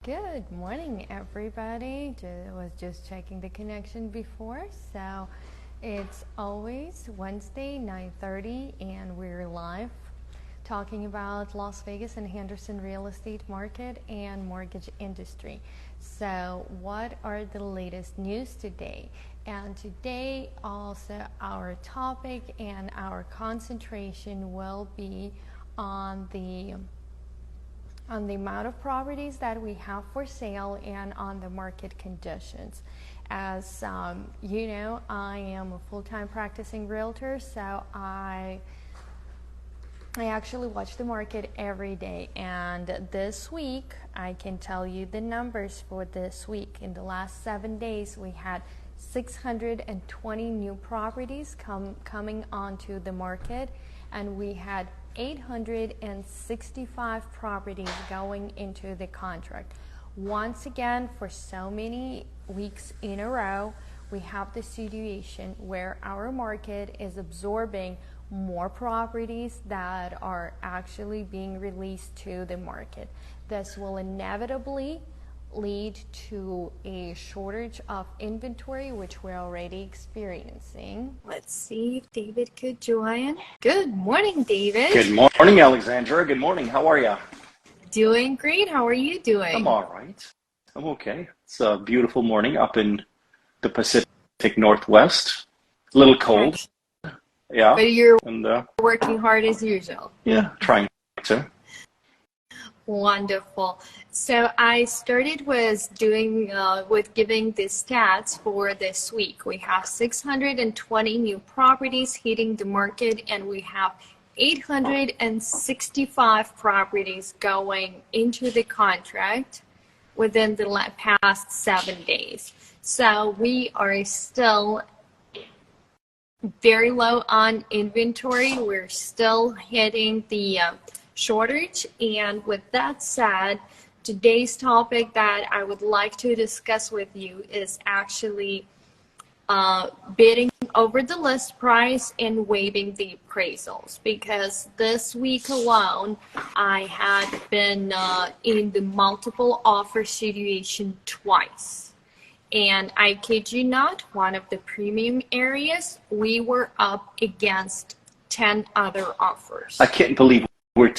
Good morning, everybody. Was just checking the connection before. So it's always Wednesday, 9:30, and we're live talking about Las Vegas and Henderson real estate market and mortgage industry. So what are the latest news today? And today also our topic and our concentration will be on the amount of properties that we have for sale and on the market conditions. As you know, I am a full-time practicing realtor, so I actually watch the market every day. And this week, I can tell you the numbers for this week. In the last 7 days, we had 620 new properties coming onto the market, and we had 865 properties going into the contract. Once again, for so many weeks in a row, we have the situation where our market is absorbing more properties that are actually being released to the market. This will inevitably lead to a shortage of inventory, which we're already experiencing. Let's see if David could join. Good morning, David. Good morning, Alexandra. Good morning. How are you? Doing great. How are you doing? I'm all right. I'm okay. It's a beautiful morning up in the Pacific Northwest. A little cold. Yeah. But you're working hard as usual. Yeah, trying to. Wonderful. So I started with giving the stats for this week. We have 620 new properties hitting the market, and we have 865 properties going into the contract within the past 7 days. So we are still very low on inventory. We're still hitting the shortage. And with that said, today's topic that I would like to discuss with you is actually bidding over the list price and waiving the appraisals, because this week alone I had been in the multiple offer situation twice, and I kid you not, one of the premium areas we were up against 10 other offers. I can't believe we're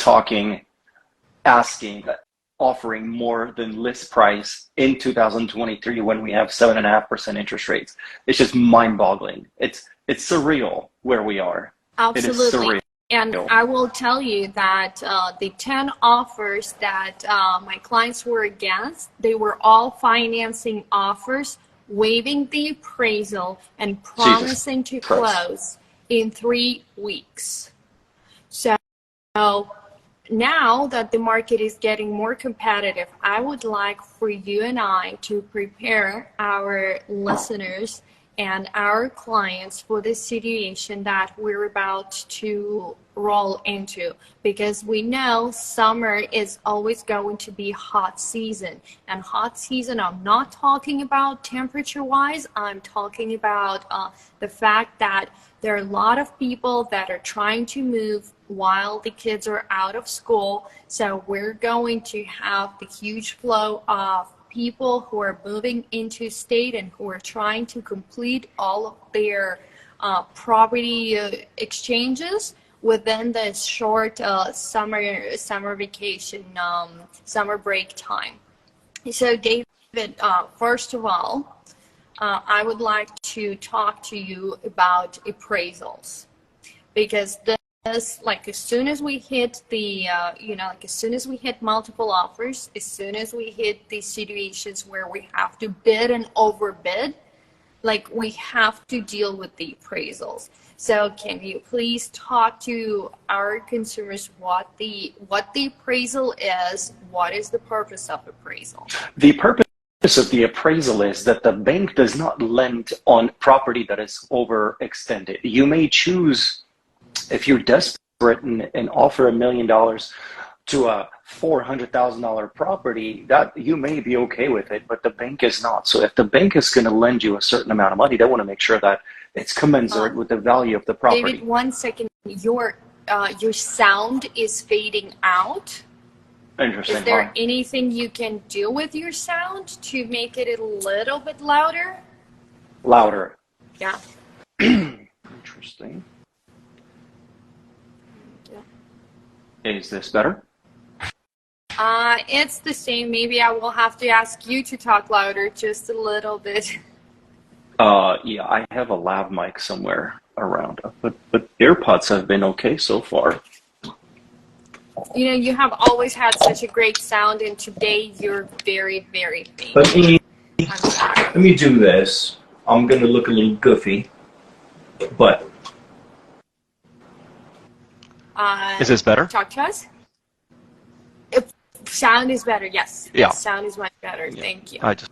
offering more than list price in 2023 when we have 7.5% interest rates. It's just mind-boggling. It's surreal where we are. Absolutely. It is surreal. And I will tell you that the 10 offers that my clients were against, they were all financing offers, waiving the appraisal, and promising to close in 3 weeks. So now that the market is getting more competitive, I would like for you and I to prepare our listeners and our clients for this situation that we're about to roll into, because we know summer is always going to be hot season. And hot season, I'm not talking about temperature wise, I'm talking about the fact that there are a lot of people that are trying to move while the kids are out of school. So we're going to have the huge flow of people who are moving into state and who are trying to complete all of their property exchanges within this short summer vacation, summer break time. So David, first of all, I would like to talk to you about appraisals, because like as soon as we hit the as soon as we hit multiple offers, as soon as we hit these situations where we have to bid and overbid, like we have to deal with the appraisals. So can you please talk to our consumers what the appraisal is? What is the purpose of appraisal? The purpose of the appraisal is that the bank does not lend on property that is overextended. You may choose, if you're desperate and offer $1 million to a $400,000 property, that you may be okay with it, but the bank is not. So if the bank is going to lend you a certain amount of money, they want to make sure that it's commensurate with the value of the property. David, 1 second. Your sound is fading out. Interesting. Is there anything you can do with your sound to make it a little bit louder? Louder. Yeah. Interesting. Yeah. Is this better? It's the same. Maybe I will have to ask you to talk louder just a little bit. Yeah, I have a lav mic somewhere around, but AirPods have been okay so far. You know, you have always had such a great sound, and today you're very, very faint. Let me do this. I'm gonna look a little goofy, but is this better? Talk to us. Sound is better. Yes. Yeah. Sound is much better. Yeah. Thank you. I just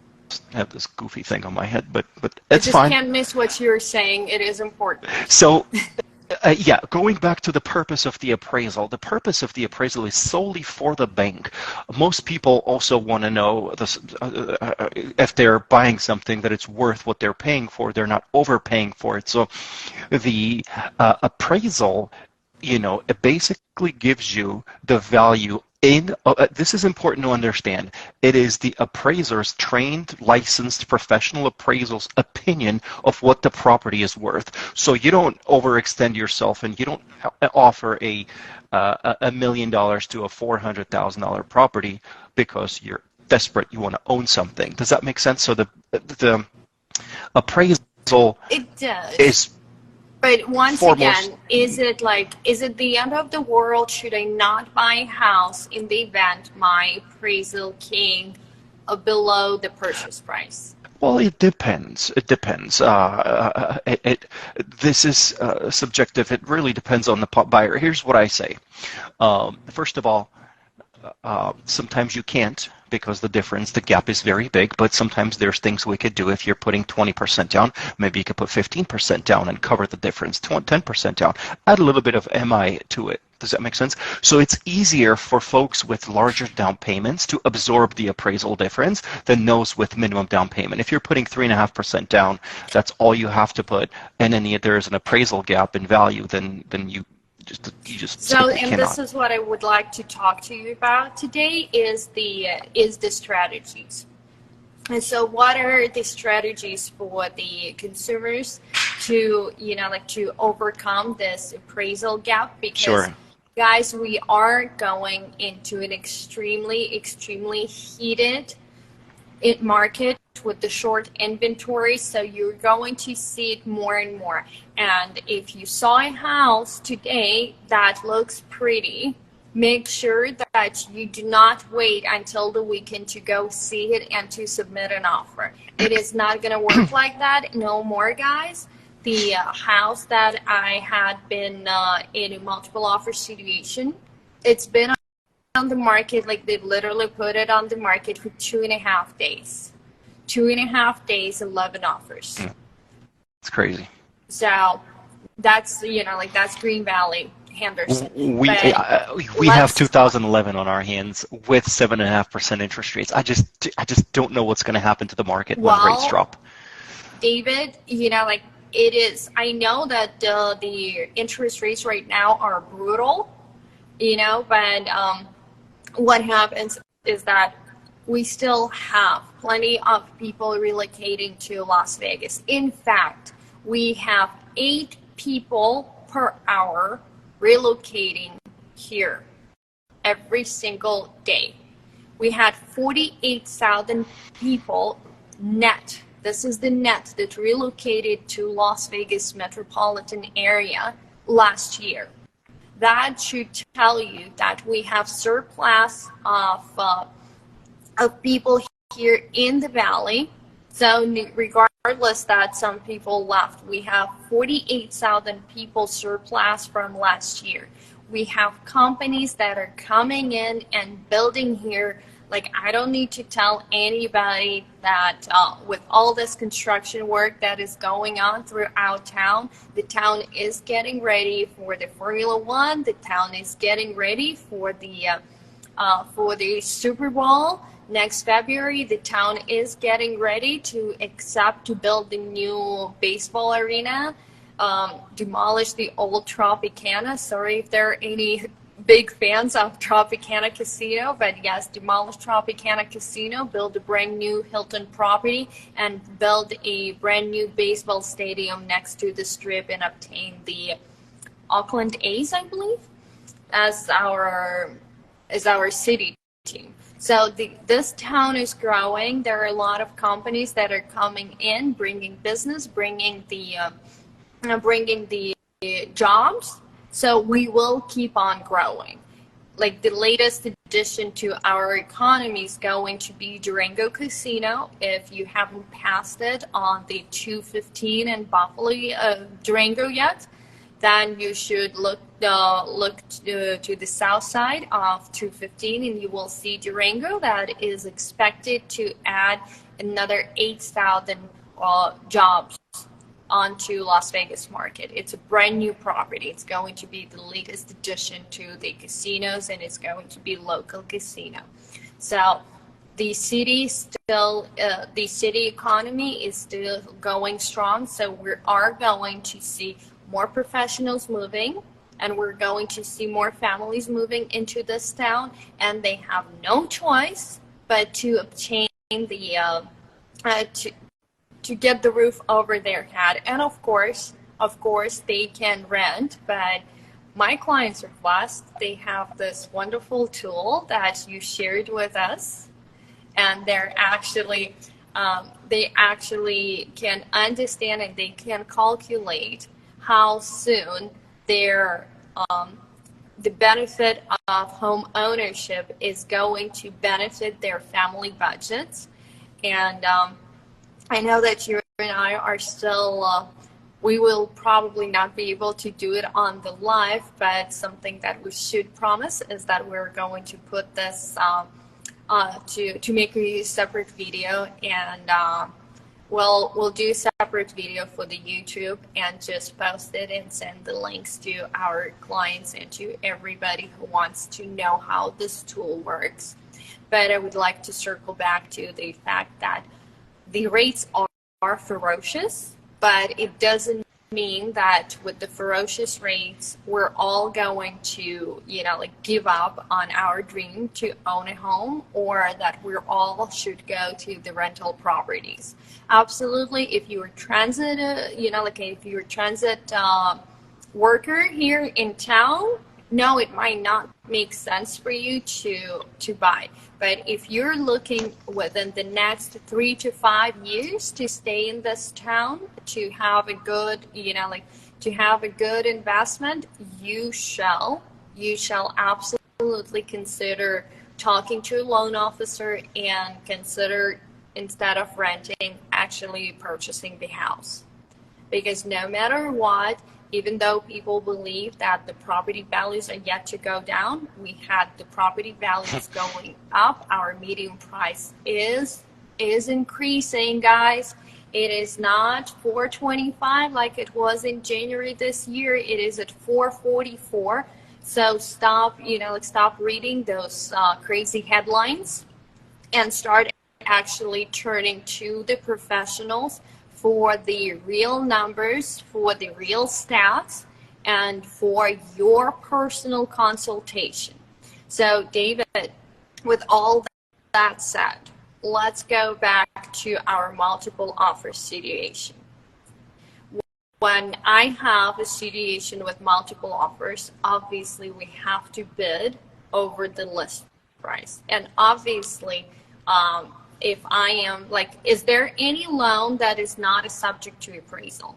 have this goofy thing on my head, but I it's just fine. can't miss what you're saying. It is important. So, yeah, going back to the purpose of the appraisal, the purpose of the appraisal is solely for the bank. Most people also want to know this, if they're buying something that it's worth what they're paying for, they're not overpaying for it. So the appraisal, you know, it basically gives you the value in, this is important to understand, it is the appraiser's trained, licensed, professional appraisal's opinion of what the property is worth. So you don't overextend yourself and you don't offer a $1 million to a $400,000 property because you're desperate, you want to own something. Does that make sense? So the appraisal It does. is But once foremost, again, is it the end of the world? Should I not buy a house in the event my appraisal came below the purchase price? well, it depends. It depends. This is subjective. It really depends on the buyer. Here's what I say. First of all, sometimes you can't because the gap is very big, but sometimes there's things we could do. If you're putting 20% down, maybe you could put 15% down and cover the difference, 10% down, add a little bit of MI to it. Does that make sense? So it's easier for folks with larger down payments to absorb the appraisal difference than those with minimum down payment. If you're putting 3.5% down, that's all you have to put, and then there's an appraisal gap in value, then you just So, simply and cannot. this is what I would like to talk to you about today is the strategies. And so, what are the strategies for the consumers to, to overcome this appraisal gap? Because, Sure. guys, we are going into an extremely, extremely heated market with the short inventory, so you're going to see it more and more. And if you saw a house today that looks pretty, make sure that you do not wait until the weekend to go see it and to submit an offer. It is not going to work like that no more, guys. The house that I had been in a multiple offer situation, it's been on the market, like they literally put it on the market for 2.5 days. 2.5 days, 11 offers. It's crazy. So that's, that's Green Valley, Henderson. We have 2011 on our hands with 7.5% interest rates. I just don't know what's going to happen to the market when rates drop. David, it is. I know that the interest rates right now are brutal, but what happens is that we still have plenty of people relocating to Las Vegas. In fact, we have 8 people per hour relocating here every single day. We had 48,000 people net. This is the net that relocated to Las Vegas metropolitan area last year. That should tell you that we have surplus of people here in the valley. So regardless that some people left, we have 48,000 people surplus from last year. We have companies that are coming in and building here. Like, I don't need to tell anybody that with all this construction work that is going on throughout town, the town is getting ready for the Formula One. The town is getting ready for the Super Bowl next February. The town is getting ready to build the new baseball arena, demolish the old Tropicana. Sorry if there are any big fans of Tropicana Casino, but yes, demolish Tropicana Casino, build a brand new Hilton property, and build a brand new baseball stadium next to the Strip, and obtain the Oakland A's, I believe, as our city team. So this town is growing. There are a lot of companies that are coming in, bringing business, bringing the jobs. So we will keep on growing. Like the latest addition to our economy is going to be Durango Casino. If you haven't passed it on the 215 in Buffalo, Durango yet, then you should look to the south side of 215, and you will see Durango that is expected to add another 8,000 jobs onto Las Vegas market. It's a brand new property. It's going to be the latest addition to the casinos, and it's going to be local casino. So the city economy is still going strong. So we are going to see more professionals moving, and we're going to see more families moving into this town, and they have no choice but to obtain the to get the roof over their head. And of course they can rent, but my clients are blessed. They have this wonderful tool that you shared with us, and they actually can understand, and they can calculate how soon the benefit of home ownership is going to benefit their family budgets. And I know that you and I are still, we will probably not be able to do it on the live, but something that we should promise is that we're going to put this to make a separate video, and we'll do a separate video for the YouTube and just post it and send the links to our clients and to everybody who wants to know how this tool works. But I would like to circle back to the fact that the rates are ferocious, but it doesn't mean that with the ferocious rates, we're all going to, give up on our dream to own a home, or that we're all should go to the rental properties. Absolutely, if you're transit, if you're a transit worker here in town, no, it might not make sense for you to buy. But if you're looking within the next 3 to 5 years to stay in this town, to have a good, to have a good investment, you shall absolutely consider talking to a loan officer and consider, instead of renting, actually purchasing the house. Because no matter what, even though people believe that the property values are yet to go down, we had the property values going up. Our median price is increasing, guys. It is not $425 like it was in January this year. It is at $444. So stop reading those crazy headlines and start actually turning to the professionals for the real numbers, for the real stats, and for your personal consultation. So David, with all that said, let's go back to our multiple offer situation. When I have a situation with multiple offers, obviously we have to bid over the list price. And obviously, if I am is there any loan that is not a subject to appraisal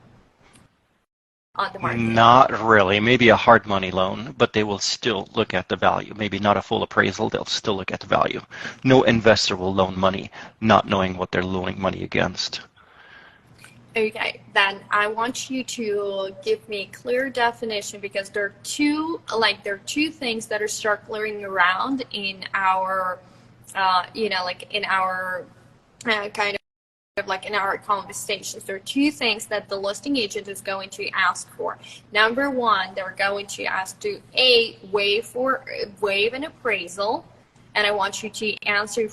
on the market? Not really. Maybe a hard money loan, but they will still look at the value. Maybe not a full appraisal, they'll still look at the value. No investor will loan money not knowing what they're loaning money against. Okay, then I want you to give me a clear definition, because there are two things that are circling around in our in our in our conversations. There are two things that the listing agent is going to ask for. Number one, they're going to ask to waive an appraisal, and I want you to answer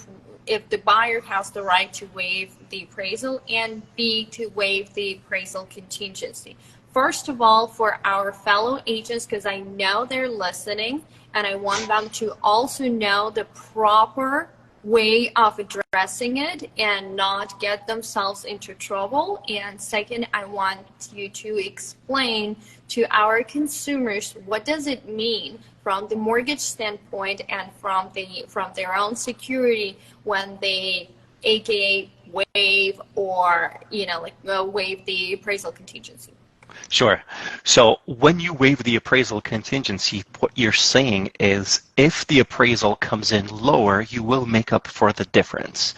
if the buyer has the right to waive the appraisal, and B, to waive the appraisal contingency. first of all, for our fellow agents, because I know they're listening, and I want them to also know the proper way of addressing it and not get themselves into trouble. And second, I want you to explain to our consumers what does it mean from the mortgage standpoint and from their own security when they aka waive or waive the appraisal contingency. Sure. So when you waive the appraisal contingency, what you're saying is if the appraisal comes in lower, you will make up for the difference.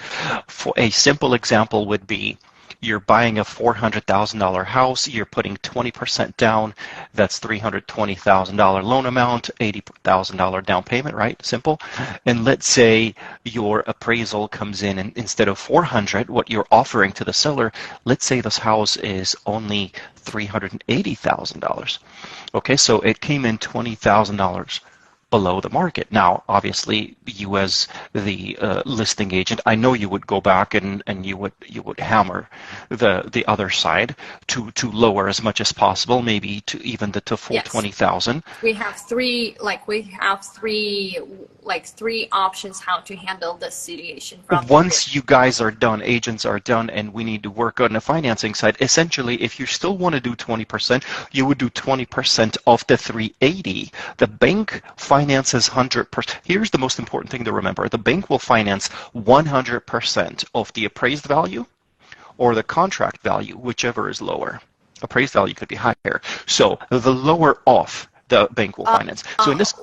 For a simple example would be you're buying a $400,000 house, you're putting 20% down, that's $320,000 loan amount, $80,000 down payment, right? Simple. And let's say your appraisal comes in and instead of $400,000, what you're offering to the seller, let's say this house is only $380,000. Okay, so it came in $20,000 below the market. Now, obviously, you as the listing agent, I know you would go back and you would hammer the other side to lower as much as possible, maybe to even to full Yes. 20,000. We have three options how to handle this situation. Once you guys are done, agents are done, and we need to work on the financing side, essentially, if you still want to do 20%, you would do 20% of the 380. The bank finances 100%. Here's the most important thing to remember. The bank will finance 100% of the appraised value or the contract value, whichever is lower. Appraised value could be higher. So the lower off the bank will finance. So in this,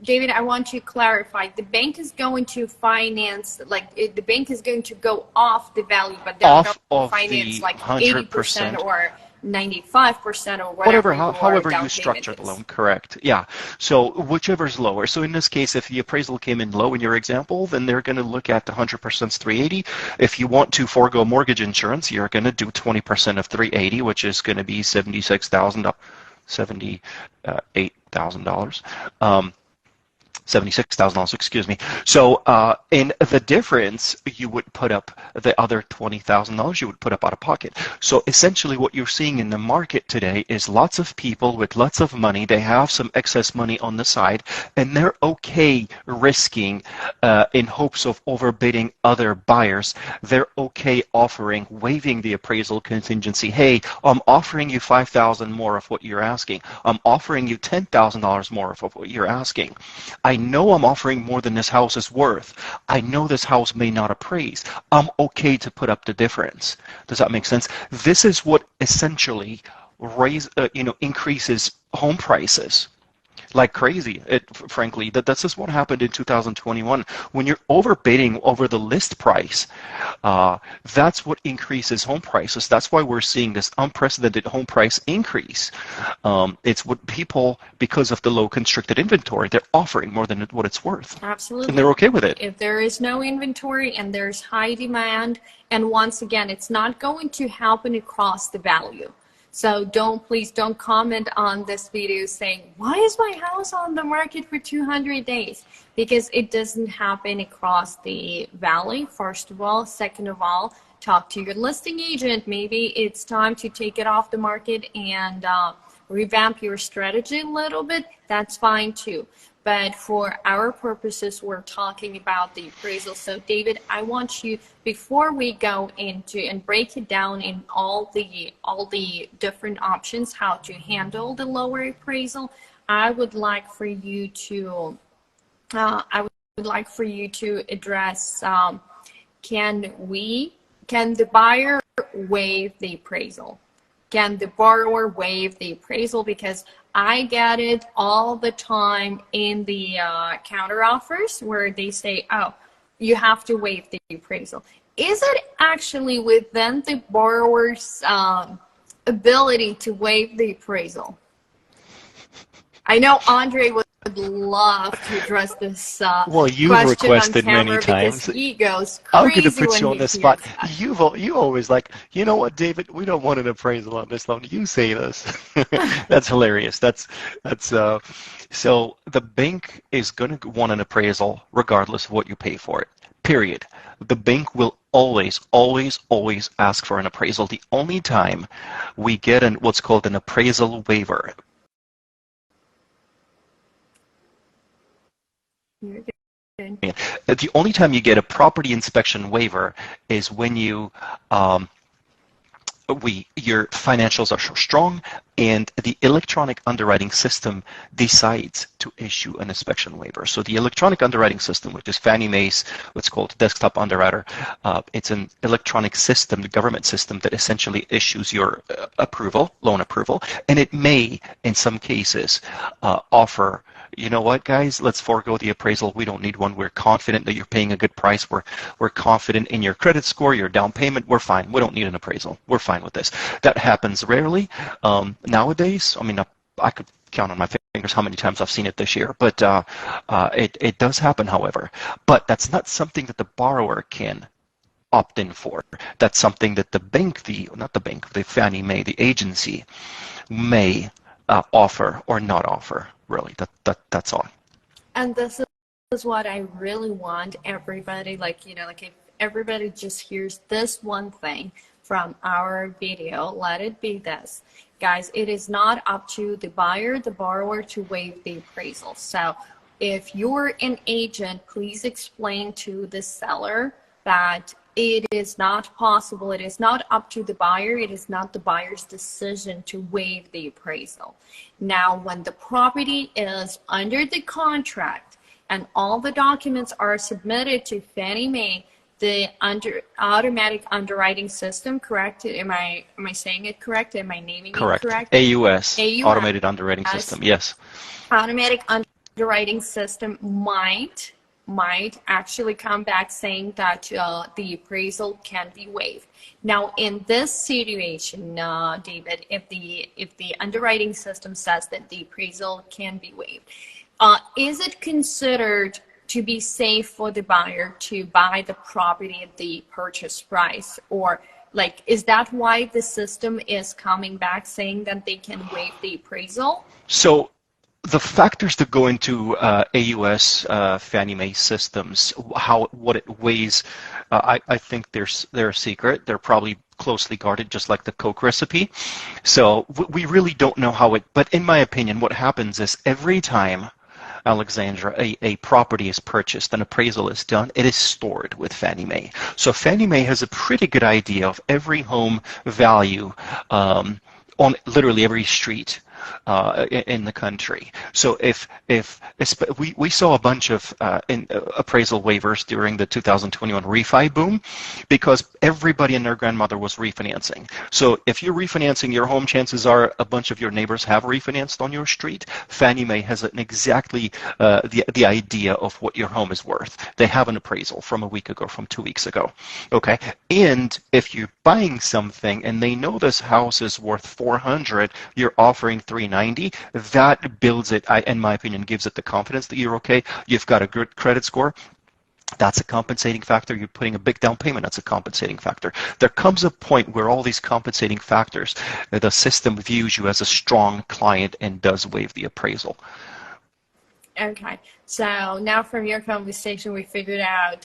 David, I want to clarify. The bank is going to finance, the bank is going to go off the value, but they're off going of to finance the like 100%. 80% or 95% or whatever. However down you structure the payment is. loan, correct. Yeah. So whichever is lower. So in this case, if the appraisal came in low in your example, then they're going to look at the 100% 380. If you want to forego mortgage insurance, you're going to do 20% of 380, which is going to be $78,000. $76,000, excuse me. So in the difference, you would put up the other $20,000 you would put up out of pocket. So essentially what you're seeing in the market today is lots of people with lots of money. They have some excess money on the side, and they're okay risking in hopes of overbidding other buyers. They're okay waiving the appraisal contingency. Hey, I'm offering you $5,000 more of what you're asking. I'm offering you $10,000 more of what you're asking. I know I'm offering more than this house is worth. I know this house may not appraise. I'm okay to put up the difference. Does that make sense? This is what essentially increases home prices like crazy. Frankly, that's just what happened in 2021. When you're overbidding over the list price, that's what increases home prices. That's why we're seeing this unprecedented home price increase. It's what people, because of the low constricted inventory, they're offering more than what it's worth. Absolutely. And they're okay with it. If there is no inventory and there's high demand, and once again, it's not going to happen across the value. So please don't comment on this video saying, why is my house on the market for 200 days? Because it doesn't happen across the valley, first of all. Second of all, talk to your listing agent. Maybe it's time to take it off the market and revamp your strategy a little bit. That's fine too. But for our purposes, we're talking about the appraisal. So David, I want you, before we go into and break it down in all the different options, how to handle the lower appraisal, I would like for you to address, can the buyer waive the appraisal? Can the borrower waive the appraisal? Because I get it all the time in the counter offers where they say, oh, you have to waive the appraisal. Is it actually within the borrower's ability to waive the appraisal? I know Andre would love to address this well, you've question requested on camera many times. because he goes crazy. I'm going to put you when on the he spot. hears that. You always like, you know what, David? We don't want an appraisal on this loan. You say this. That's hilarious. So the bank is going to want an appraisal regardless of what you pay for it. Period. The bank will always, always, always ask for an appraisal. The only time we get what's called an appraisal waiver. You're good. The only time you get a property inspection waiver is when your financials are strong and the electronic underwriting system decides to issue an inspection waiver. So the electronic underwriting system, which is Fannie Mae's what's called desktop underwriter, it's an electronic system, the government system that essentially issues your loan approval, and it may, in some cases, offer, you know what, guys, let's forego the appraisal. We don't need one. We're confident that you're paying a good price. We're confident in your credit score, your down payment. We're fine. We don't need an appraisal. We're fine with this. That happens rarely nowadays. I mean, I could count on my fingers how many times I've seen it this year, but it does happen, however. But that's not something that the borrower can opt in for. That's something that the Fannie Mae, the agency, may offer or not offer. Really, that's all. And this is what I really want everybody, like if everybody just hears this one thing from our video, let it be this. Guys, it is not up to the buyer, the borrower to waive the appraisal. So if you're an agent, please explain to the seller that it is not possible, it is not up to the buyer, it is not the buyer's decision to waive the appraisal. Now, when the property is under the contract and all the documents are submitted to Fannie Mae, the automatic underwriting system, correct? Am I saying it correct? Am I naming it correct? AUS, automated underwriting system, yes. Automatic underwriting system might actually come back saying that the appraisal can be waived. Now, in this situation, David, if the underwriting system says that the appraisal can be waived, is it considered to be safe for the buyer to buy the property at the purchase price? Or is that why the system is coming back saying that they can waive the appraisal? So the factors that go into AUS Fannie Mae systems, what it weighs, I think they're a secret. They're probably closely guarded, just like the Coke recipe. So we really don't know how it, but in my opinion, what happens is every time, Alexandra, a property is purchased, an appraisal is done, it is stored with Fannie Mae. So Fannie Mae has a pretty good idea of every home value on literally every street in the country. So if we saw a bunch of appraisal waivers during the 2021 refi boom, because everybody and their grandmother was refinancing. So if you're refinancing your home, chances are a bunch of your neighbors have refinanced on your street. Fannie Mae has exactly the idea of what your home is worth. They have an appraisal from a week ago, from 2 weeks ago. Okay, and if you're buying something and they know this house is worth 400, you're offering 390, that builds it, in my opinion, gives it the confidence that you're okay. You've got a good credit score. That's a compensating factor. You're putting a big down payment. That's a compensating factor. There comes a point where all these compensating factors, the system views you as a strong client and does waive the appraisal. Okay, so now from your conversation, we figured out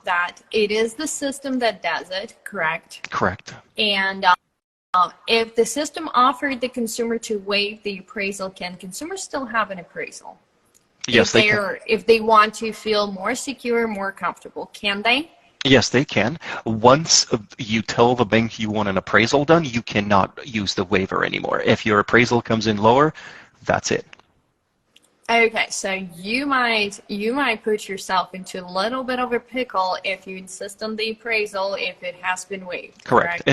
that it is the system that does it, correct? Correct. And if the system offered the consumer to waive the appraisal, can consumers still have an appraisal? Yes, they can. If they want to feel more secure, more comfortable, can they? Yes, they can. Once you tell the bank you want an appraisal done, you cannot use the waiver anymore. If your appraisal comes in lower, that's it. Okay, so you might put yourself into a little bit of a pickle if you insist on the appraisal if it has been waived. Correct.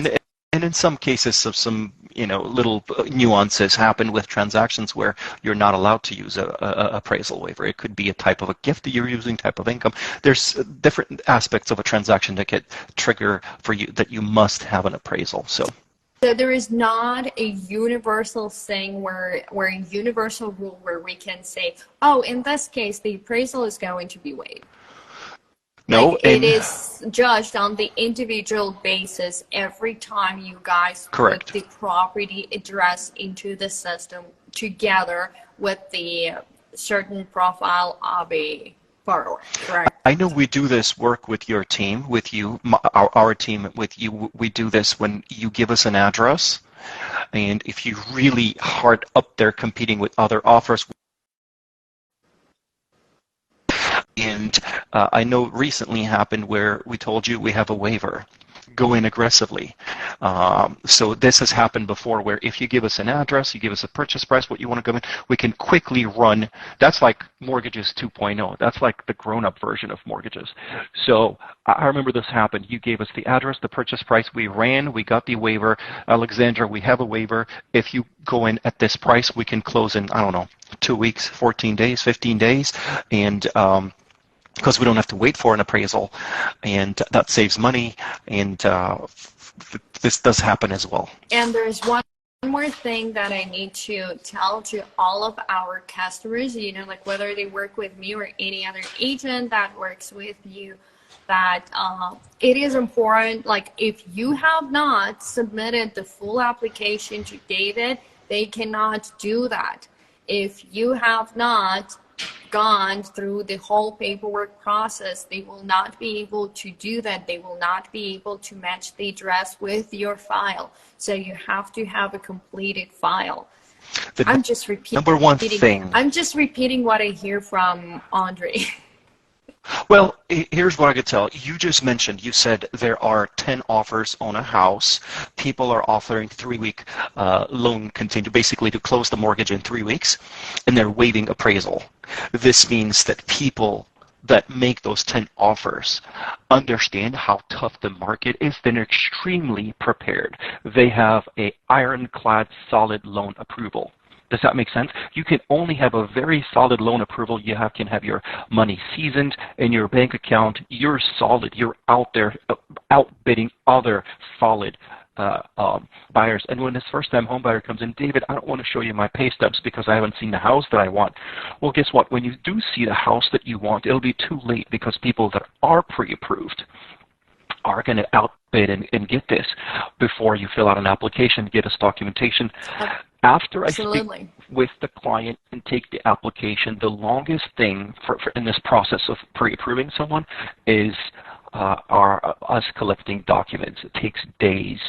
And in some cases, some little nuances happen with transactions where you're not allowed to use a appraisal waiver. It could be a type of a gift that you're using, type of income. There's different aspects of a transaction that get trigger for you that you must have an appraisal. So there is not a universal thing where a universal rule where we can say, oh, in this case, the appraisal is going to be waived. No, it is judged on the individual basis every time you guys put the property address into the system together with the certain profile of a borrower, correct? I know we do this work with your team, with you, our team, with you. We do this when you give us an address, and if you really hard up there competing with other offers. And I know recently happened where we told you we have a waiver. Go in aggressively. So this has happened before where if you give us an address, you give us a purchase price, what you want to go in, we can quickly run. That's like mortgages 2.0. That's like the grown-up version of mortgages. So I remember this happened. You gave us the address, the purchase price. We ran. We got the waiver. Alexandra, we have a waiver. If you go in at this price, we can close in, I don't know, 2 weeks, 14 days, 15 days. And because we don't have to wait for an appraisal, and that saves money, and this does happen as well. And there's one more thing that I need to tell to all of our customers, you know, like whether they work with me or any other agent that works with you, that it is important, like if you have not submitted the full application to David, they cannot do that. If you have not gone through the whole paperwork process, they will not be able to do that. They will not be able to match the address with your file. So you have to have a completed file. I'm just repeating. Number one thing. I'm just repeating what I hear from Andre. Well, here's what I could tell. You just mentioned, you said there are 10 offers on a house. People are offering 3-week loan contingent, basically to close the mortgage in 3 weeks, and they're waiving appraisal. This means that people that make those 10 offers understand how tough the market is. They're extremely prepared. They have a ironclad solid loan approval. Does that make sense? You can only have a very solid loan approval. You can have your money seasoned in your bank account. You're solid. You're out there outbidding other solid buyers. And when this first-time home buyer comes in, David, I don't want to show you my pay stubs because I haven't seen the house that I want. Well, guess what? When you do see the house that you want, it'll be too late because people that are pre-approved are going to outbid and get this before you fill out an application, get us documentation. After I speak with the client and take the application, the longest thing for in this process of pre-approving someone is us collecting documents. It takes days.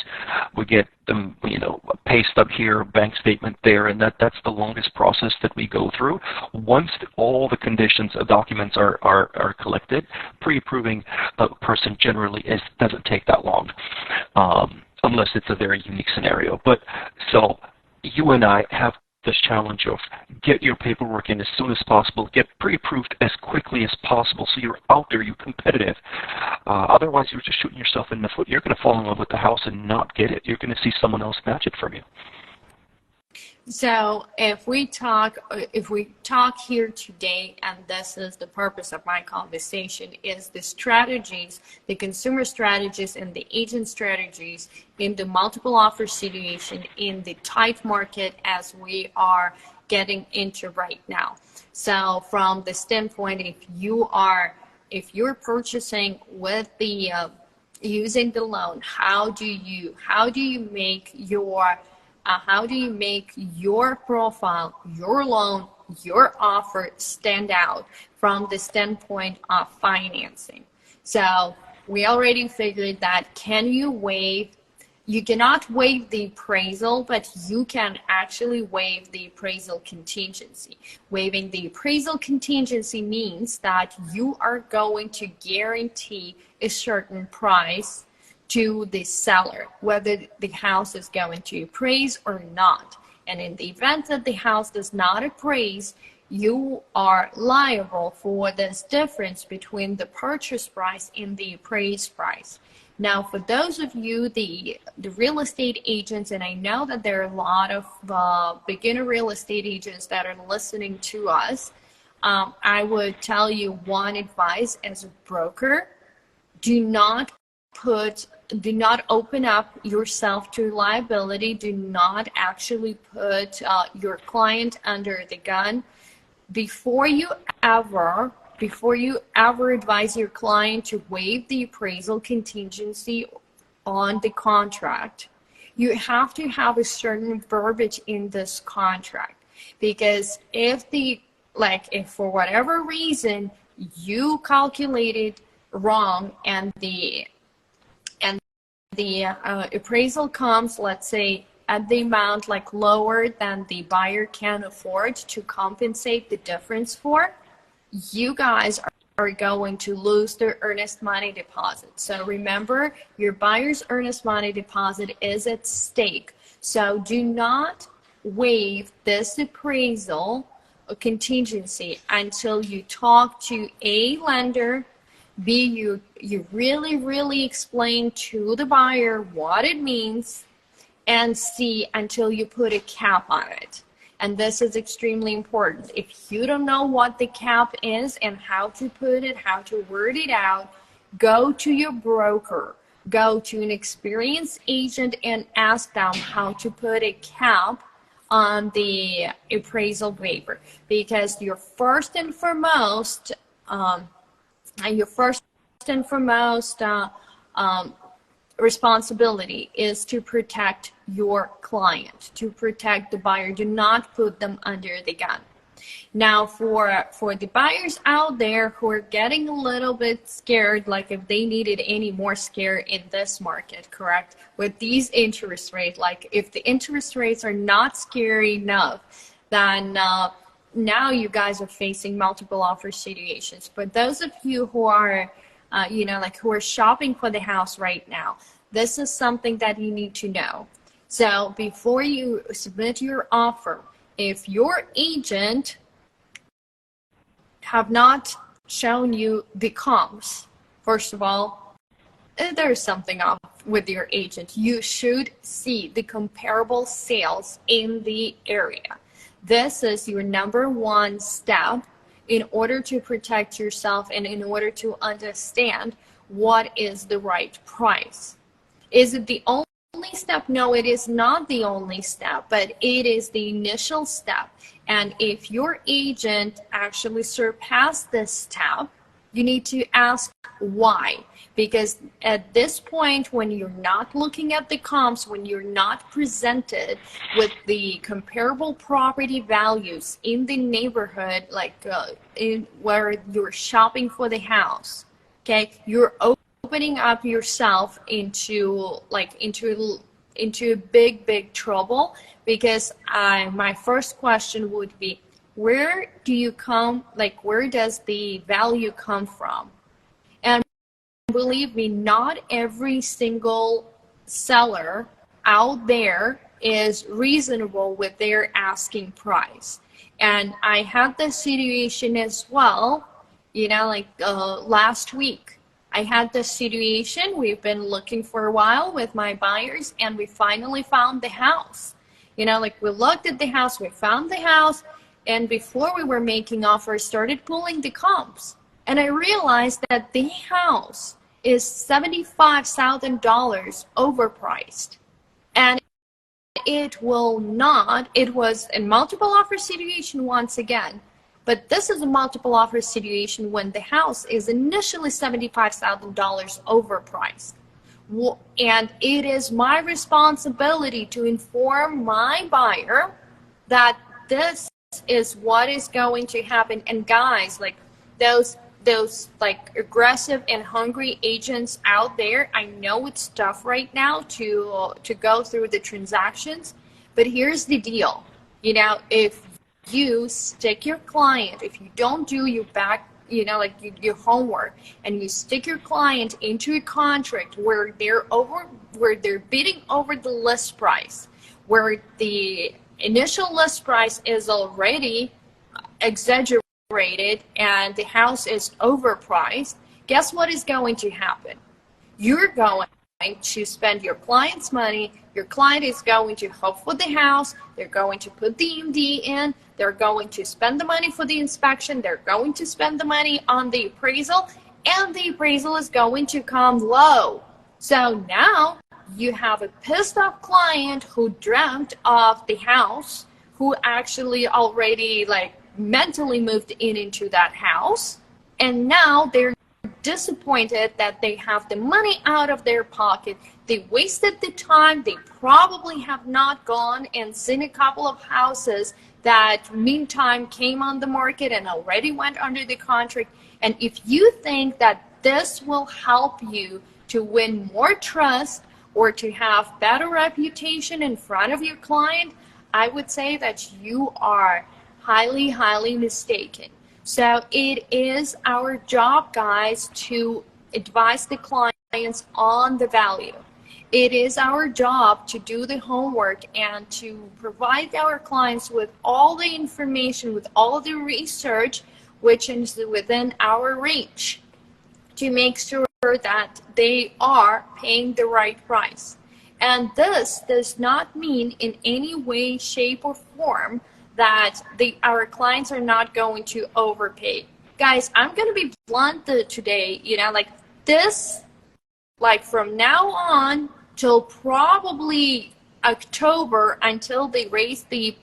We get them, you know, a pay stub here, bank statement there, and that's the longest process that we go through. Once all the conditions of documents are collected, pre-approving a person generally doesn't take that long, unless it's a very unique scenario. But so you and I have this challenge of get your paperwork in as soon as possible, get pre-approved as quickly as possible so you're out there, you're competitive. Otherwise, you're just shooting yourself in the foot. You're going to fall in love with the house and not get it. You're going to see someone else match it from you. So if we talk here today, and this is the purpose of my conversation, is the strategies, the consumer strategies and the agent strategies in the multiple offer situation in the tight market as we are getting into right now. So from the standpoint, if you're purchasing with the using the loan, how do you make your profile, your loan, your offer stand out from the standpoint of financing? So we already figured that you cannot waive the appraisal, but you can actually waive the appraisal contingency. Waiving the appraisal contingency means that you are going to guarantee a certain price to the seller, whether the house is going to appraise or not. And in the event that the house does not appraise, you are liable for this difference between the purchase price and the appraised price. Now, for those of you, the real estate agents, and I know that there are a lot of beginner real estate agents that are listening to us, I would tell you one advice as a broker: do not open up yourself to liability. Do not actually put your client under the gun. Before you ever advise your client to waive the appraisal contingency on the contract, you have to have a certain verbiage in this contract. Because if for whatever reason you calculated wrong, and the appraisal comes, let's say, at the amount like lower than the buyer can afford to compensate the difference for, you guys are going to lose their earnest money deposit. So remember, your buyer's earnest money deposit is at stake. So do not waive this appraisal contingency until you talk to A, lender, B, you really explain to the buyer what it means, and C, until you put a cap on it. And this is extremely important. If you don't know what the cap is and how to put it, how to word it out, go to your broker, go to an experienced agent and ask them how to put a cap on the appraisal waiver. Because your first and foremost responsibility is to protect your client, to protect the buyer. Do not put them under the gun. Now, for the buyers out there who are getting a little bit scared, like if they needed any more scare in this market, correct? With these interest rates, like if the interest rates are not scary enough, then now you guys are facing multiple offer situations. For those of you who are who are shopping for the house right now, this is something that you need to know. So before you submit your offer, if your agent have not shown you the comps, first of all, there's something off with your agent. You should see the comparable sales in the area. This is your number one step in order to protect yourself and in order to understand what is the right price. Is it the only step? No, it is not the only step, but it is the initial step. And if your agent actually surpassed this step, you need to ask why. Because at this point, when you're not looking at the comps, when you're not presented with the comparable property values in the neighborhood, like where you're shopping for the house, okay, you're opening up yourself into big trouble. Because my first question would be, where does the value come from? And believe me, not every single seller out there is reasonable with their asking price. And I had this situation as well, last week. I had this situation. We've been looking for a while with my buyers, and we finally found the house. We looked at the house, we found the house, and before we were making offers, started pulling the comps. And I realized that the house is $75,000 overpriced. And it was a multiple offer situation once again. But this is a multiple offer situation when the house is initially $75,000 overpriced. And it is my responsibility to inform my buyer that this is what is going to happen. And guys, those aggressive and hungry agents out there, I know it's tough right now to go through the transactions, but here's the deal. If you stick your client, if you don't do your homework, and you stick your client into a contract where they're bidding over the list price, where the initial list price is already exaggerated and the house is overpriced, guess what is going to happen? You're going to spend your client's money. Your client is going to hope for the house. They're going to put the EMD in. They're going to spend the money for the inspection. They're going to spend the money on the appraisal, and the appraisal is going to come low. So now you have a pissed off client who dreamt of the house, who actually already mentally moved into that house, and now they're disappointed that they have the money out of their pocket. They wasted the time. They probably have not gone and seen a couple of houses that meantime came on the market and already went under the contract, And if you think that this will help you to win more trust or to have better reputation in front of your client, I would say that you are highly, highly mistaken. So it is our job, guys, to advise the clients on the value. It is our job to do the homework and to provide our clients with all the information, with all the research, which is within our reach, to make sure that they are paying the right price. And this does not mean in any way, shape, or form that our clients are not going to overpay. Guys, I'm going to be blunt today, like this, like from now on till probably October, until they raise the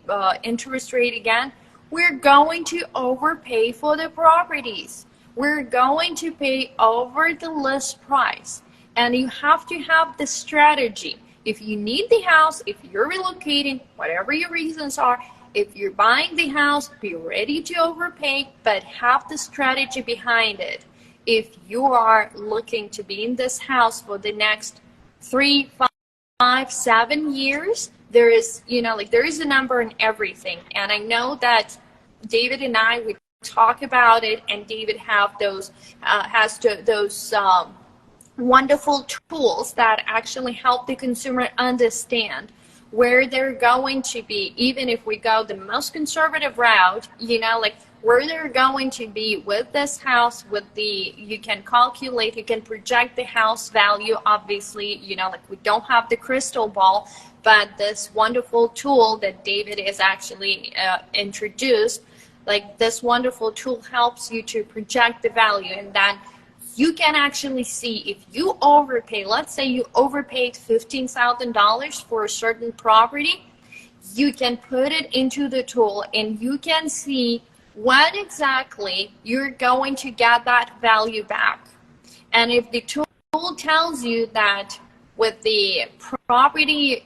interest rate again, we're going to overpay for the properties. We're going to pay over the list price. And you have to have the strategy. If you need the house, if you're relocating, whatever your reasons are, if you're buying the house, be ready to overpay, but have the strategy behind it. If you are looking to be in this house for the next 3, 5, 7 years, there is, there is a number in everything. And I know that David and I would talk about it, and David have those wonderful tools that actually help the consumer understand where they're going to be, even if we go the most conservative route, where they're going to be with this house, you can calculate, you can project the house value, obviously, we don't have the crystal ball, but this wonderful tool that David is actually introduced, this wonderful tool helps you to project the value, and then you can actually see if you overpay. Let's say you overpaid $15,000 for a certain property, you can put it into the tool and you can see when exactly you're going to get that value back. And if the tool tells you that with the property,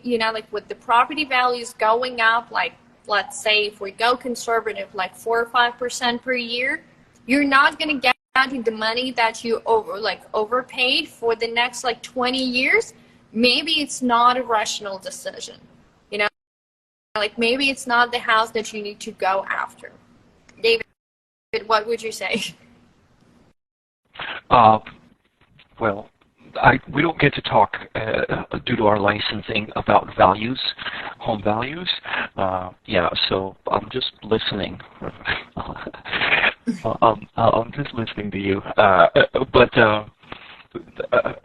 with the property values going up, let's say if we go conservative, 4 or 5% per year, you're not going to get the money that you overpaid for the next 20 years. Maybe it's not a rational decision. Maybe it's not the house that you need to go after. David, what would you say? Well, we don't get to talk due to our licensing about values, home values. So I'm just listening. I'm just listening to you.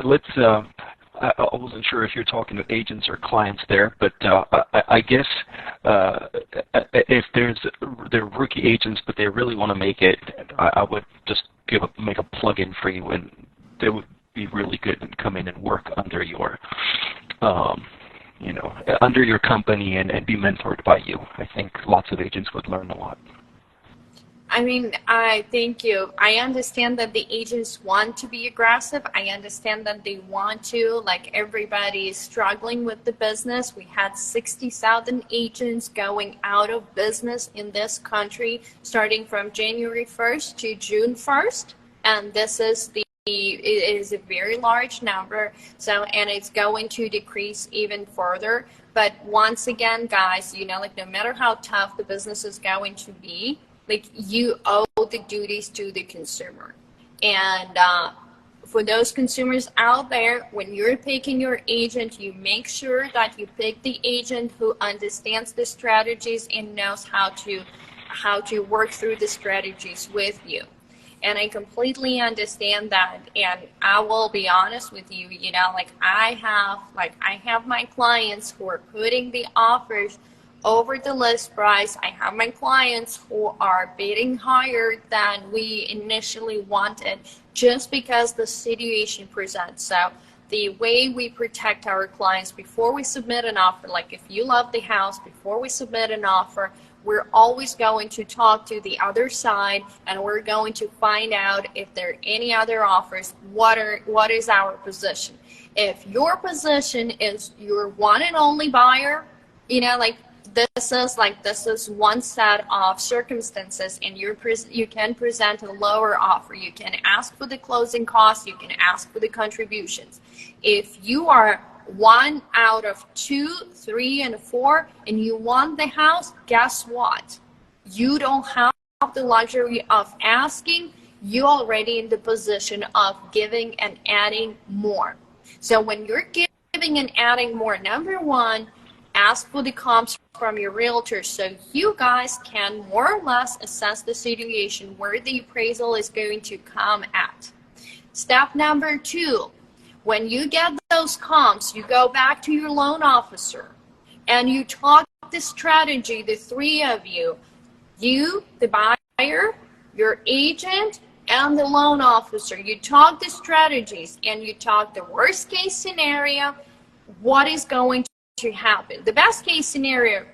Let's. I wasn't sure if you're talking to agents or clients there, but I guess if they're rookie agents, but they really want to make it, I would just make a plug-in for you, and they would be really good and come in and work under your, under your company and be mentored by you. I think lots of agents would learn a lot. I thank you. I understand that the agents want to be aggressive. I understand that they want to, everybody is struggling with the business. We had 60,000 agents going out of business in this country starting from January 1st to June 1st. And this is it is a very large number. And it's going to decrease even further. But once again, guys, no matter how tough the business is going to be, you owe the duties to the consumer. And for those consumers out there, when you're picking your agent, you make sure that you pick the agent who understands the strategies and knows how to work through the strategies with you. And I completely understand that. And I will be honest with you, I have my clients who are putting the offers over the list price. I have my clients who are bidding higher than we initially wanted just because the situation presents. So the way we protect our clients before we submit an offer, if you love the house, before we submit an offer, we're always going to talk to the other side, and we're going to find out if there are any other offers, what is our position. If your position is your one and only buyer, this is one set of circumstances, and you can present a lower offer. You can ask for the closing costs. You can ask for the contributions. If you are 1 out of 2, 3, and 4, and you want the house, guess what? You don't have the luxury of asking. You're already in the position of giving and adding more. So when you're giving and adding more, number one, ask for the comps from your realtor so you guys can more or less assess the situation where the appraisal is going to come at. Step number 2, when you get those comps, you go back to your loan officer and you talk the strategy, the 3 of you, the buyer, your agent, and the loan officer. You talk the strategies and you talk the worst case scenario, what is going to happen. The best case scenario,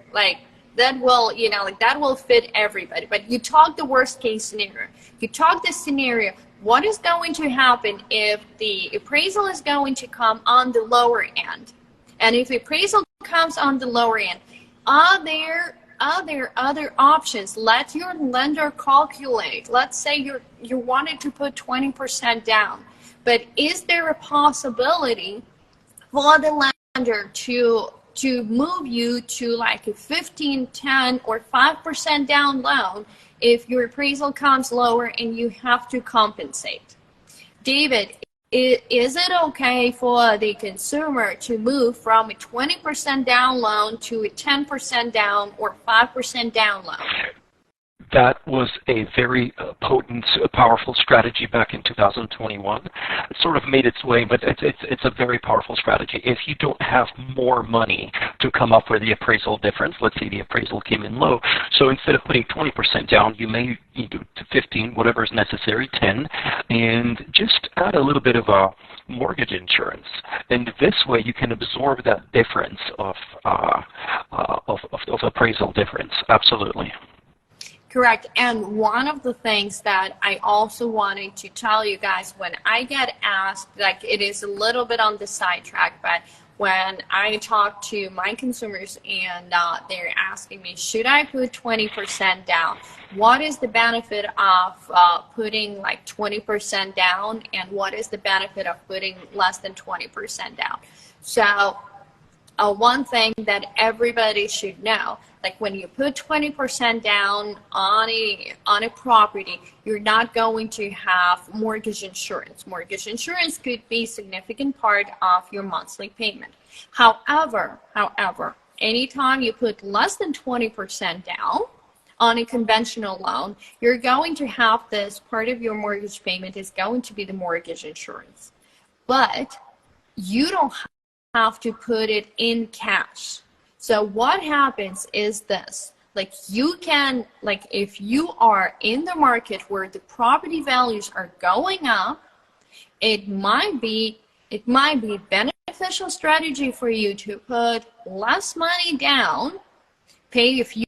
that will fit everybody, but you talk the worst case scenario. You talk the scenario, what is going to happen if the appraisal is going to come on the lower end? And if appraisal comes on the lower end, are there other options? Let your lender calculate. Let's say you wanted to put 20% down, but is there a possibility for the lender to move you to like a 15, 10, or 5% down loan if your appraisal comes lower and you have to compensate? David, is it okay for the consumer to move from a 20% down loan to a 10% down or 5% down loan? That was a very potent, powerful strategy back in 2021. It sort of made its way, but it's a very powerful strategy. If you don't have more money to come up with the appraisal difference, let's say the appraisal came in low, so instead of putting 20% down, you may do to 15, whatever is necessary, 10, and just add a little bit of a mortgage insurance. And this way, you can absorb that difference of appraisal difference. Absolutely. Correct. And one of the things that I also wanted to tell you guys, when I get asked, like, it is a little bit on the sidetrack, but when I talk to my consumers and they're asking me, should I put 20% down? What is the benefit of putting like 20% down, and what is the benefit of putting less than 20% down? So one thing that everybody should know, like when you put 20% down on a property, you're not going to have mortgage insurance. Mortgage insurance could be a significant part of your monthly payment. However, anytime you put less than 20% down on a conventional loan, you're going to have this part of your mortgage payment is going to be the mortgage insurance. But you don't have to put it in cash. So what happens is this, like you can, like if you are in the market where the property values are going up, it might be beneficial strategy for you to put less money down, pay a few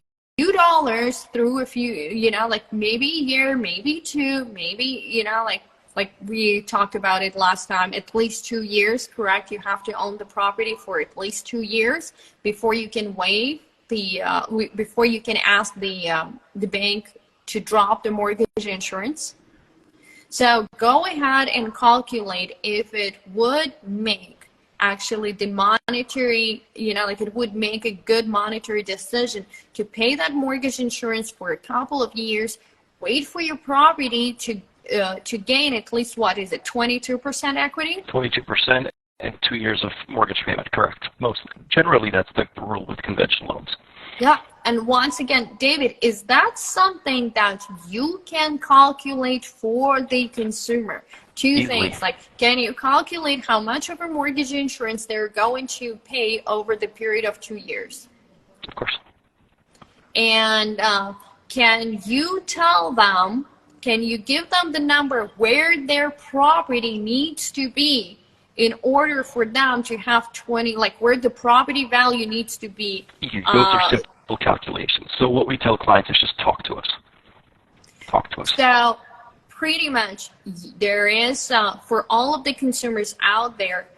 dollars through a few, like maybe a year, maybe 2, maybe, like we talked about it last time, at least 2 years, correct? You have to own the property for at least 2 years before you can waive before you can ask the bank to drop the mortgage insurance. So go ahead and calculate if it would make actually the monetary, like it would make a good monetary decision to pay that mortgage insurance for a couple of years, wait for your property to gain at least, what is it, 22% equity? 22% and 2 years of mortgage payment, correct. Generally, that's the rule with conventional loans. Yeah, and once again, David, is that something that you can calculate for the consumer? Two things, like can you calculate how much of a mortgage insurance they're going to pay over the period of 2 years? Of course. And can you tell them, can you give them the number where their property needs to be in order for them to have 20, like where the property value needs to be? Those are simple calculations. So what we tell clients is just talk to us. Talk to us. So pretty much there is, for all of the consumers out there,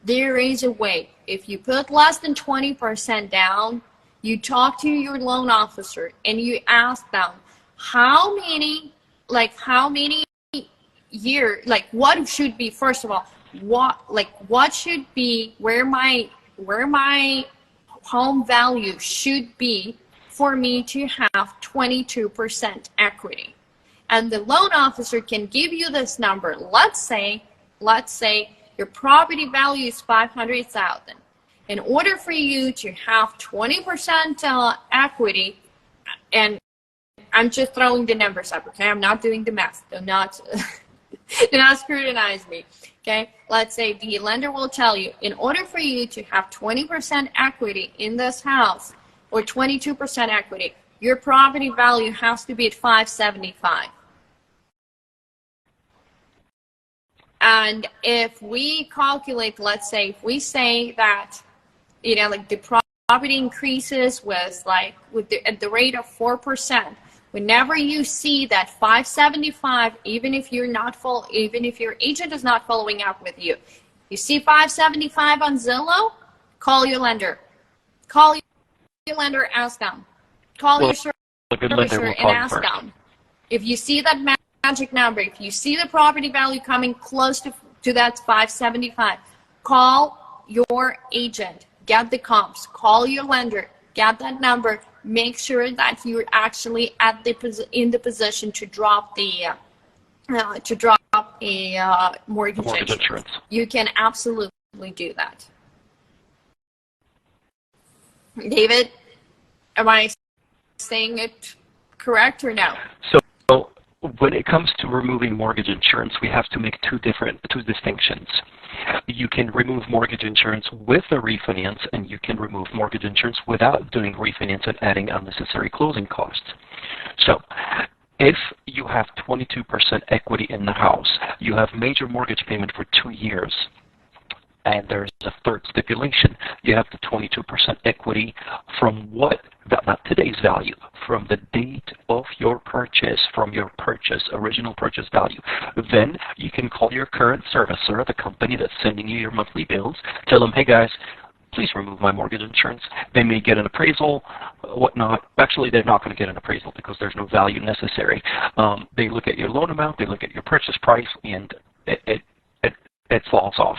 there is a way. If you put less than 20% down, You talk to your loan officer and you ask them how many year, like what should be, first of all, what should be where my home value should be for me to have 22% equity. And the loan officer can give you this number. Let's say your property value is 500,000. In order for you to have 20% equity, and I'm just throwing the numbers up, okay? I'm not doing the math. Do not scrutinize me, okay? Let's say the lender will tell you, in order for you to have 20% equity in this house, or 22% equity, your property value has to be at 575. And if we calculate, let's say, if we say that, you know, like the property increases at the rate of 4%, whenever you see that 575, even if your agent is not following up with you, you see 575 on Zillow, call your lender. Call your lender, ask them. Call your servicer and ask them. If you see that magic number, if you see the property value coming close to that 575, call your agent, get the comps, call your lender, get that number, make sure that you're actually in the position to drop a mortgage insurance. You can absolutely do that. David, am I saying it correct or no? So when it comes to removing mortgage insurance, we have to make two distinctions. You can remove mortgage insurance with a refinance, and you can remove mortgage insurance without doing refinance and adding unnecessary closing costs. So if you have 22% equity in the house, you have major mortgage payment for 2 years, and there's a third stipulation. You have the 22% equity from what? Not today's value, from the date of your purchase, from your original purchase value. Then you can call your current servicer, the company that's sending you your monthly bills, tell them, hey guys, please remove my mortgage insurance. They may get an appraisal, whatnot. Actually, they're not going to get an appraisal because there's no value necessary. They look at your loan amount, they look at your purchase price, and it falls off.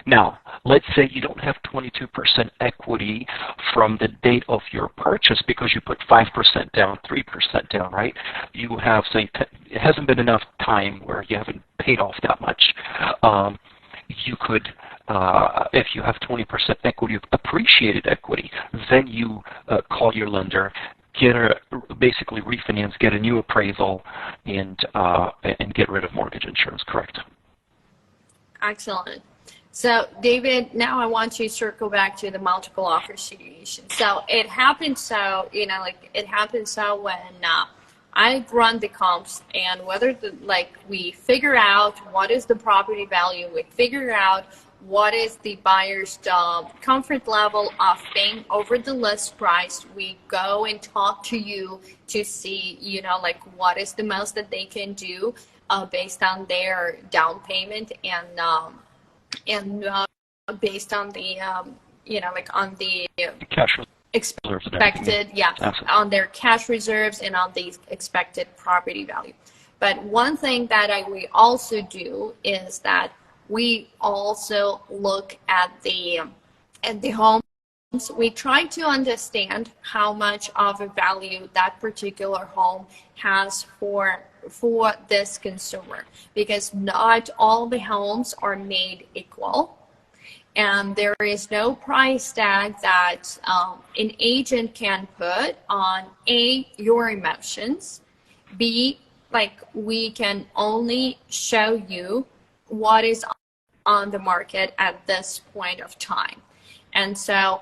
Now, let's say you don't have 22% equity from the date of your purchase because you put 5% down, 3% down, right? You have, say, it hasn't been enough time where you haven't paid off that much. You could, if you have 20% equity, appreciated equity, then you call your lender, basically refinance, get a new appraisal, and get rid of mortgage insurance, correct? Excellent. So, David, now I want you to circle back to the multiple offer situation. So it happened when I run the comps, and whether we figure out what is the property value, we figure out what is the buyer's comfort level of paying over the list price. We go and talk to you to see, what is the most that they can do based on their down payment and based on the on the cash expected, on their cash reserves and on the expected property value. But one thing that we also do is that we also look at the homes. We try to understand how much of a value that particular home has for this consumer, because not all the homes are made equal, and there is no price tag that an agent can put on your emotions, B, we can only show you what is on the market at this point of time. And so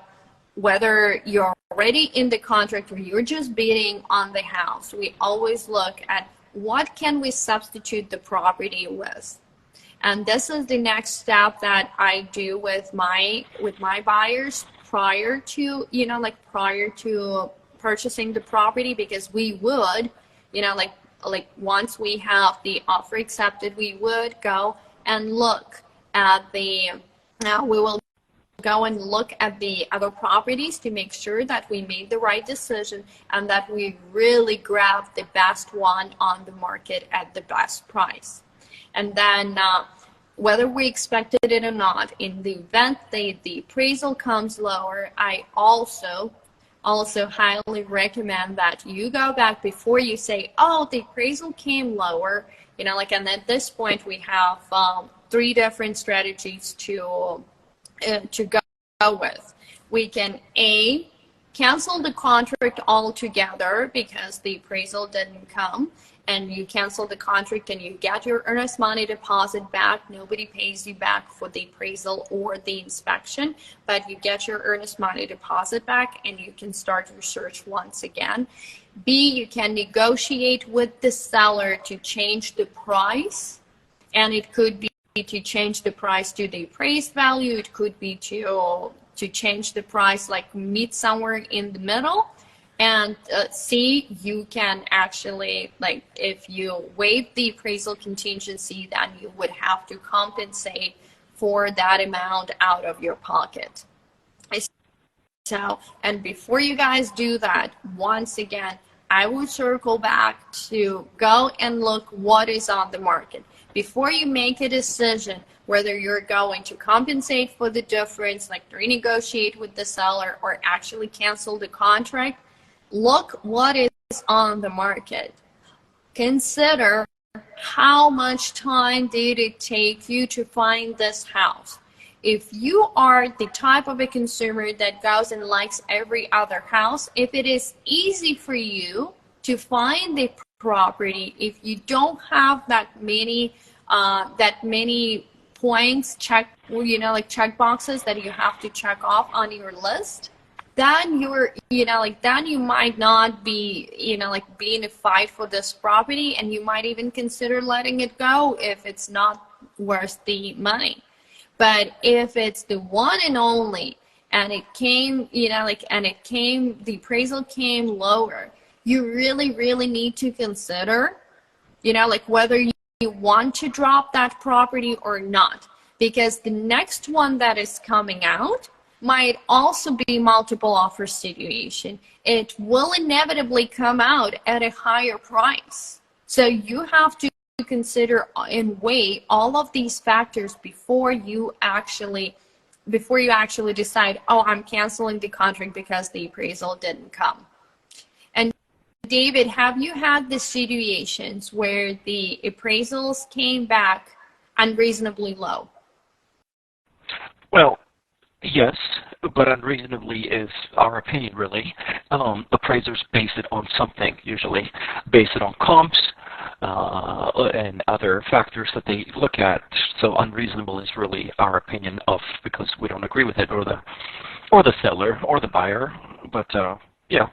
whether you're already in the contract or you're just bidding on the house, we always look at what can we substitute the property with. And this is the next step that I do with my buyers prior to purchasing the property, because we would, once we have the offer accepted, we would go and look at we will go and look at the other properties to make sure that we made the right decision and that we really grabbed the best one on the market at the best price. And then whether we expected it or not, in the event the appraisal comes lower, I also highly recommend that you go back before you say, oh, the appraisal came lower, and at this point we have 3 different strategies to go with. We can cancel the contract altogether because the appraisal didn't come, and you cancel the contract and you get your earnest money deposit back. Nobody pays you back for the appraisal or the inspection, but you get your earnest money deposit back and you can start your search once again. B, you can negotiate with the seller to change the price, and it could be to change the price to the appraised value. It could be to change the price, like meet somewhere in the middle. And C, you can actually, like, if you waive the appraisal contingency, then you would have to compensate for that amount out of your pocket. So, and before you guys do that, once again, I would circle back to go and look what is on the market. Before you make a decision whether you're going to compensate for the difference, like renegotiate with the seller or actually cancel the contract, look what is on the market. Consider how much time did it take you to find this house. If you are the type of a consumer that goes and likes every other house, if it is easy for you to find the property, if you don't have that many points check boxes that you have to check off on your list, then you might not be be in a fight for this property, and you might even consider letting it go if it's not worth the money. But if it's the one and only, and it came, the appraisal came lower, you really need to consider, whether you want to drop that property or not, because the next one that is coming out might also be multiple offer situation. It will inevitably come out at a higher price. So you have to consider and weigh all of these factors before you actually decide, oh, I'm canceling the contract because the appraisal didn't come. And David, have you had the situations where the appraisals came back unreasonably low? Well, yes, but unreasonably is our opinion, really. Appraisers base it on something, usually. Base it on comps and other factors that they look at. So unreasonable is really our opinion because we don't agree with it, or the seller or the buyer. But yeah.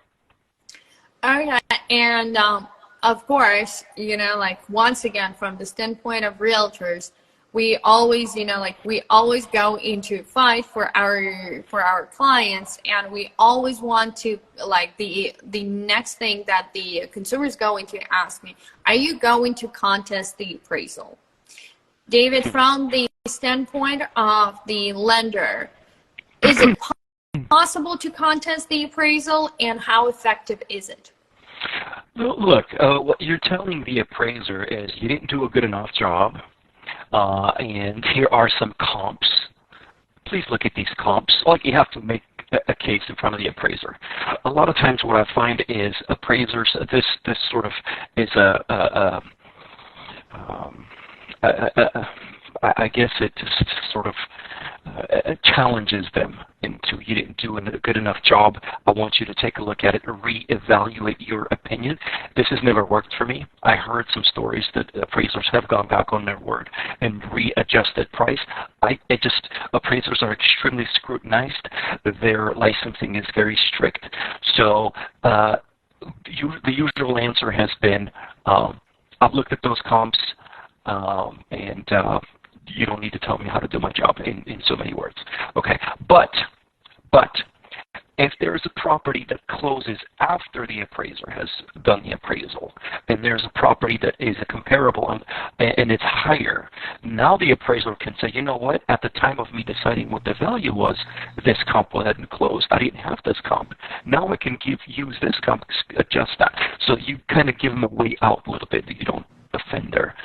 All right, and of course, once again, from the standpoint of realtors, we always go into fight for our clients, and we always want to, the next thing that the consumer is going to ask me, are you going to contest the appraisal? David, from the standpoint of the lender, is it possible to contest the appraisal, and how effective is it? Look, what you're telling the appraiser is you didn't do a good enough job. And here are some comps. Please look at these comps. Like, you have to make a case in front of the appraiser. A lot of times what I find is appraisers, this sort of is I guess it just sort of challenges them into, you didn't do a good enough job. I want you to take a look at it and reevaluate your opinion. This has never worked for me. I heard some stories that appraisers have gone back on their word and readjusted price. Appraisers are extremely scrutinized. Their licensing is very strict. So the usual answer has been, I've looked at those comps, and you don't need to tell me how to do my job in so many words. Okay, but if there is a property that closes after the appraiser has done the appraisal, and there's a property that is a comparable and it's higher. Now the appraiser can say, you know what, at the time of me deciding what the value was, this comp hadn't closed. I didn't have this comp. Now I can use this comp, adjust that. So you kind of give them a way out a little bit that you don't offend their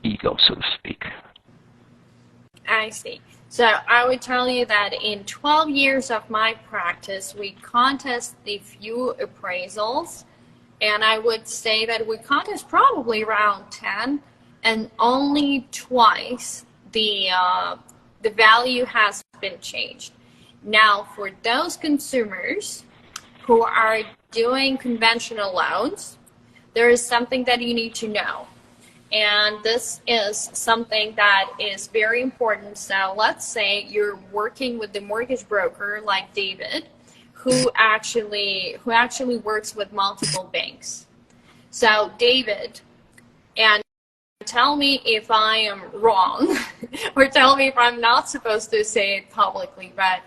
ego, so to speak. I see. So I would tell you that in 12 years of my practice, we contest the few appraisals, and I would say that we contest probably around 10, and only twice the value has been changed. Now, for those consumers who are doing conventional loans, there is something that you need to know. And this is something that is very important. So let's say you're working with the mortgage broker like David, who actually works with multiple banks. So David, and tell me if I am wrong, or tell me if I'm not supposed to say it publicly, but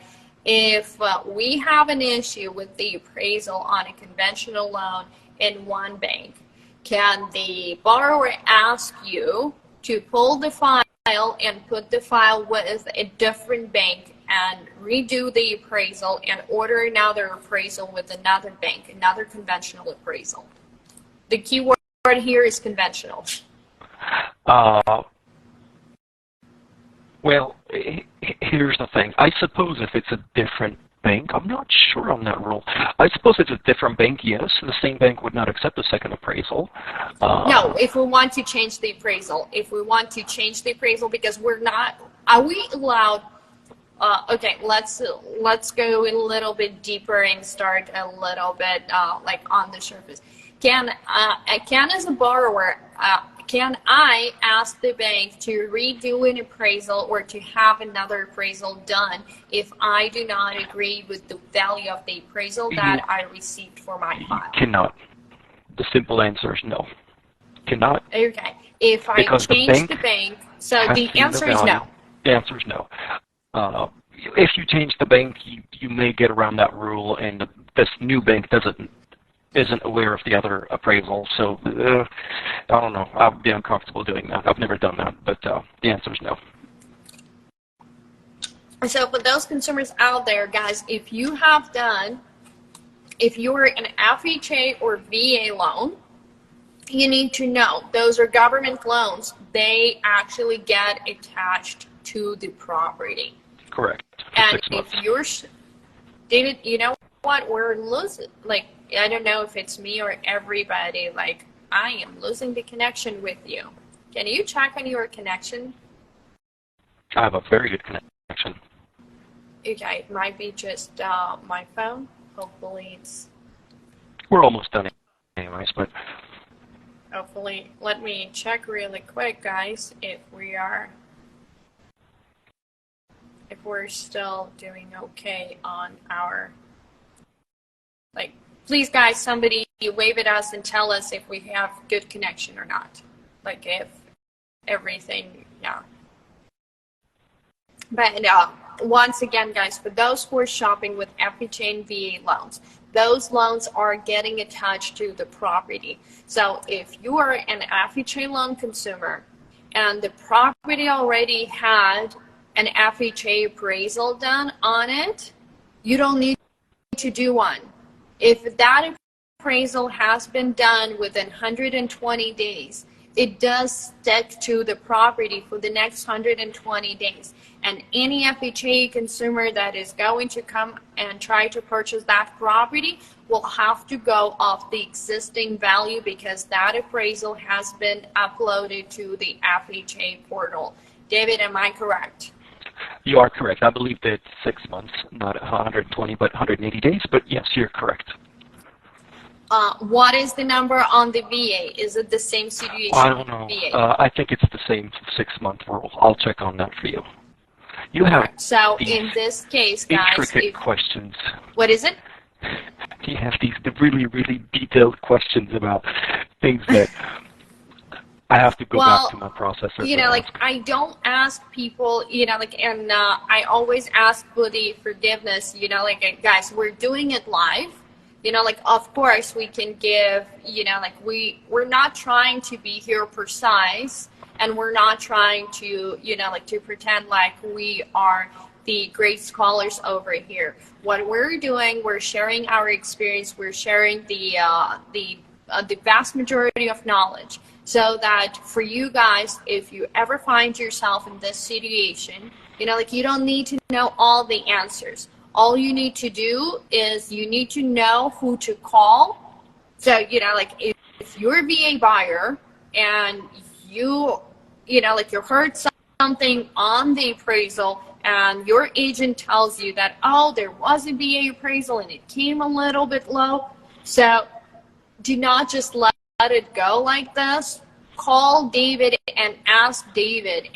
if we have an issue with the appraisal on a conventional loan in one bank, can the borrower ask you to pull the file and put the file with a different bank and redo the appraisal and order another appraisal with another bank, another conventional appraisal? The key word here is conventional. Well, here's the thing. I suppose if it's a different bank, I'm not sure on that rule. I suppose it's a different bank, yes. The same bank would not accept a second appraisal. No, if we want to change the appraisal. If we want to change the appraisal, because we're not, are we allowed, okay, let's go a little bit deeper and start a little bit like on the surface. Can as a borrower, can I ask the bank to redo an appraisal or to have another appraisal done if I do not agree with the value of the appraisal that I received for my file? Cannot. The simple answer is no. Cannot. Okay. If I change the bank, so the answer is no. The answer is no. If you change the bank, you may get around that rule, and this new bank isn't aware of the other appraisal, so I don't know. I would be uncomfortable doing that. I've never done that, but the answer is no. So for those consumers out there, guys, if you're an FHA or VA loan, you need to know those are government loans. They actually get attached to the property. Correct. And if you're, David, you know what? We're losing, like, I don't know if it's me or everybody, like, I am losing the connection with you. Can you check on your connection? I have a very good connection. Okay, it might be just my phone. Hopefully it's... We're almost done anyways, but... Hopefully, let me check really quick, guys, if we're still doing okay on our... Like, please, guys, somebody wave at us and tell us if we have good connection or not. Like, if everything, yeah. But once again, guys, for those who are shopping with FHA and VA loans, those loans are getting attached to the property. So if you are an FHA loan consumer and the property already had an FHA appraisal done on it, you don't need to do one. If that appraisal has been done within 120 days, it does stick to the property for the next 120 days. And any FHA consumer that is going to come and try to purchase that property will have to go off the existing value because that appraisal has been uploaded to the FHA portal. David, am I correct? You are correct. I believe that it's 6 months, not 120, but 180 days. But yes, you're correct. What is the number on the VA? Is it the same situation? I don't know. I think it's the same 6-month rule. I'll check on that for you. You have so in this case, guys, intricate questions. What is it? You have these really, really detailed questions about things that I have to go back to my processor. You know, like, I don't ask people, you know, like, and I always ask for the forgiveness, you know, like, guys, we're doing it live. like, of course we can give, like, we're not trying to be here precise, and we're not trying to, like, to pretend like we are the great scholars over here. What we're doing, we're sharing our experience, we're sharing the vast majority of knowledge, so that for you guys, if you ever find yourself in this situation, like, you don't need to know all the answers. All you need to do is you need to know who to call. So, like, if you're a VA buyer and like, you heard something on the appraisal and your agent tells you that, oh, there was a VA appraisal and it came a little bit low. So do not just let it go like this. Call David and ask David,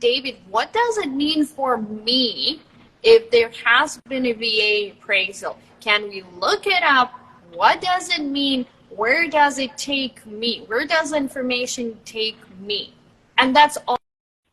David, what does it mean for me if there has been a VA appraisal? Can we look it up? What does it mean? Where does it take me? Where does information take me? And that's all,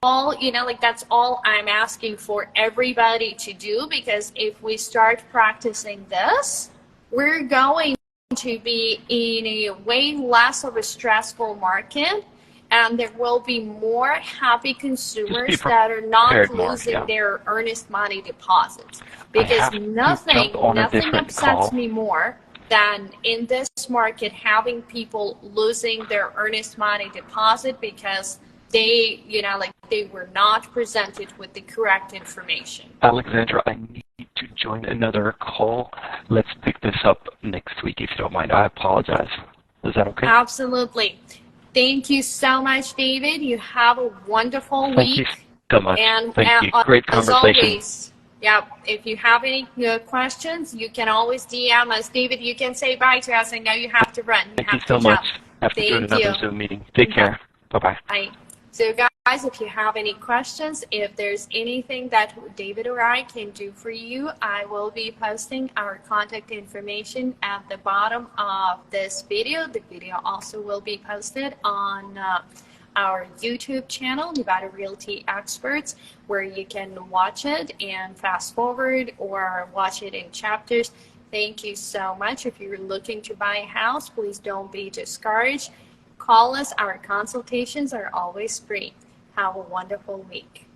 like, that's all I'm asking for everybody to do, because if we start practicing this, we're going to be in a way less of a stressful market, and there will be more happy consumers that are not losing their earnest money deposits. Because nothing upsets me more than in this market having people losing their earnest money deposit because they, like, they were not presented with the correct information. Alexandra, I need to join another call. Let's pick this up next week if you don't mind. I apologize. Is that okay? Absolutely. Thank you so much, David. You have a wonderful week. Thank you so much. And Thank you. Great conversation. As always, if you have any questions, you can always DM us. David, you can say bye to us. I know you have to run. Thank you so much. I have to do another Zoom meeting. Take care. Bye-bye. Bye. So, guys, if you have any questions, if there's anything that David or I can do for you, I will be posting our contact information at the bottom of this video. The video also will be posted on our YouTube channel, Nevada Realty Experts, where you can watch it and fast forward or watch it in chapters. Thank you so much. If you're looking to buy a house, please don't be discouraged. Call us. Our consultations are always free. Have a wonderful week.